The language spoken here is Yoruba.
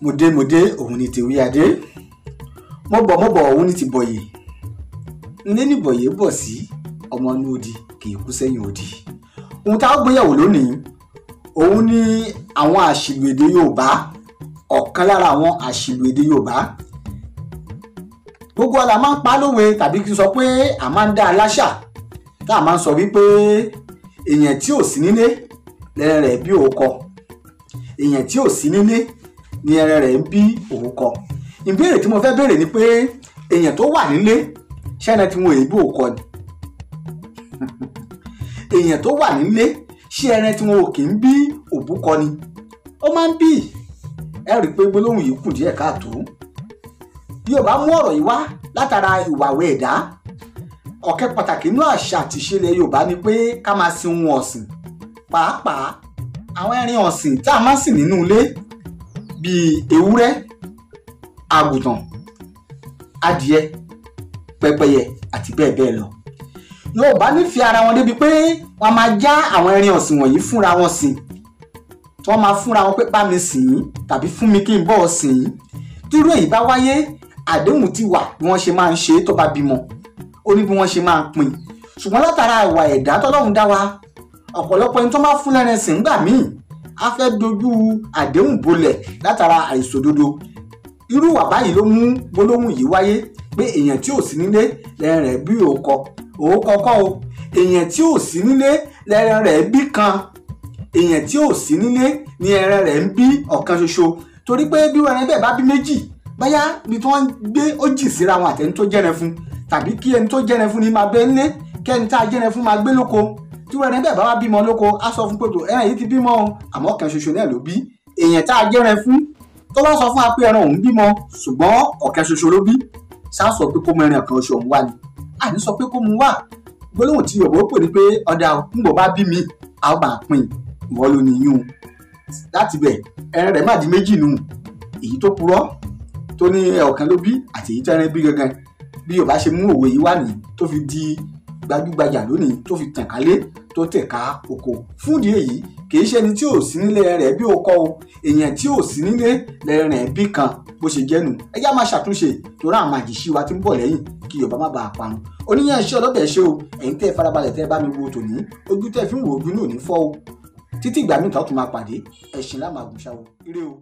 mòdé òun ni tèwé adé mo bọ̀ òun ni ti bọ̀yè ní ní bọ̀yè bọ̀ sí ọmọ inú odi kì í kú sẹ́yìn odi. Ohun tá a gbéyàwó lónìí òun ni àwọn àṣìlù èdè Yorùbá, ọ̀kan lára àwọn àṣìlù èdè Yorùbá. Gbogbo ọ̀la máa ń pa lówe tàbí kí n sọ pé a máa ń dá a láṣà tá a máa ń sọ wípé èèyàn tí ò sí nílé lẹ́rẹ̀ rẹ̀ bí òkọ, èèyàn tí ò sí nílé ni ẹrẹ̀ rẹ̀ ń bí òkọ. Ìbéèrè tí mo fẹ́ béèrè ni pé èèyàn tó wà nílé ṣẹ́ni tí wọn èébú òkọ ni èèyàn tó wà nílé ṣé ẹran tí wọn ò kì í bí òbúkọ ni? Ó máa ń bí. Ẹ rí i pé gbólóhùn yìí kù díẹ̀ káàtó. Yorùbá mú ọ̀rọ̀ yìí wá látara ìwàwé ẹ̀dá. Ọ̀kẹ́ pàtàkì inú àṣà àti ìṣẹ̀lẹ̀ Yorùbá ni pé ká máa sin ohun ọ̀sìn, pàápàá àwọn ẹran ọ̀sìn tá a máa ń sìn nínú ilé bíi ewúrẹ́, àgùntàn, adìẹ, pẹ́pẹ́yẹ àti bẹ́ẹ̀ bẹ́ẹ̀ lọ. Yorùbá nífẹ̀ẹ́ ara wọn débi pé wọ́n máa já àwọn ẹran ọ̀sìn wọ̀nyí fúnra wọn sìn, tí wọ́n máa fúnra wọn pé bá mi sìn ín tàbí fún mi kí n bọ́ ọ sìn ín. Dúró èyí bá wáyé, àdéhùn ti wà bí wọ́n ṣe máa ń ṣe tó bá bímọ, ó ní bí wọ́n ṣe máa ń pín. Ṣùgbọ́n látara ìwà ẹ̀dá tọ́lọ́run dá wa, ọ̀pọ̀lọpọ̀ ẹni tó máa fún lẹ́rìn sìn gbà míì á fẹ́ dojú àdéhùn bolẹ̀ látara àìṣòdodo. Irú ìwà báyìí ló mú gbólóhùn yìí wáyé pé èèyàn tí ò sí nílé lẹ́rìn rẹ̀ bí òkọ. Òkọ kọ́ o, èèyàn tí ò sí nílé lẹ́rìn rẹ̀ bí kan, èèyàn tí ò sí nílé ni ẹran rẹ̀ ń bí ọ̀kan ṣoṣo. Torí pé bí ẹran bẹ́ẹ̀ bá bí méjì, báyá ibi tí wọ́n gbé ó jì síra wọn àtẹni tó jẹ́rẹ̀ fún, tàbí kí ẹni tó jẹ́rẹ̀ fún ni máa bẹ nílé kí ẹni tá a jẹ́rẹ̀ fún máa gbé lóko. Tí ẹran bẹ́ẹ̀ bá wá bímọ lóko, á sọ fún pé ẹran yìí ti bímọ o, àmọ́ ọ̀kan ṣoṣo náà ló bí. Èèyàn tá a jẹ́rẹ̀ fún tó bá sọ fún wa pé ẹran òun bímọ ṣùgbọ́n ọ̀kan ṣoṣo ló bí, ṣá sọ pé kó mú ẹran kan ṣoṣo òun wá ni? Àní sọ pé kó mú wá. Gbólóhùn tí Yorùbá pè ní pé ọ̀dà ńgbò bá bí mi a ó bá pín, ìwọ ló ní yún. Láti bẹ̀ ẹran rẹ̀ má di méjì nù, èyí tó purọ́ tó ní ọ̀kan ló bí àti èyí tó ẹran bí gangan. Bí Yorùbá ṣe mú òwe yìí wá nìyí tó fi di gbajúgbajà lónìí, tó fi tàn kálé tó tẹ̀ka oko. Fún ìdí èyí kì í ṣe ẹni tí ò sí nílé rẹ̀ bí òkọ o, èèyàn tí ò sí nílé lẹ́rìn rẹ̀ bí kan, bó ṣe jẹ́nu. Ẹ já máa ṣàtúnṣe torí àwọn àjèṣí wa tí ń bọ̀ lẹ́yìn kí Yorùbá má bàa parun. Oníyàn iṣẹ́ ọlọ́bẹ̀ ṣe o, ẹ̀yin tẹ́ farabalẹ̀ tẹ́ bá mi wo tòní, ojú tẹ́ fi ń wo ojú náà ní fọ́ o. Títí ìgbà mìíràn tó máa pàdé, ẹ̀sìn lá máa gùn ṣá o. Ire o.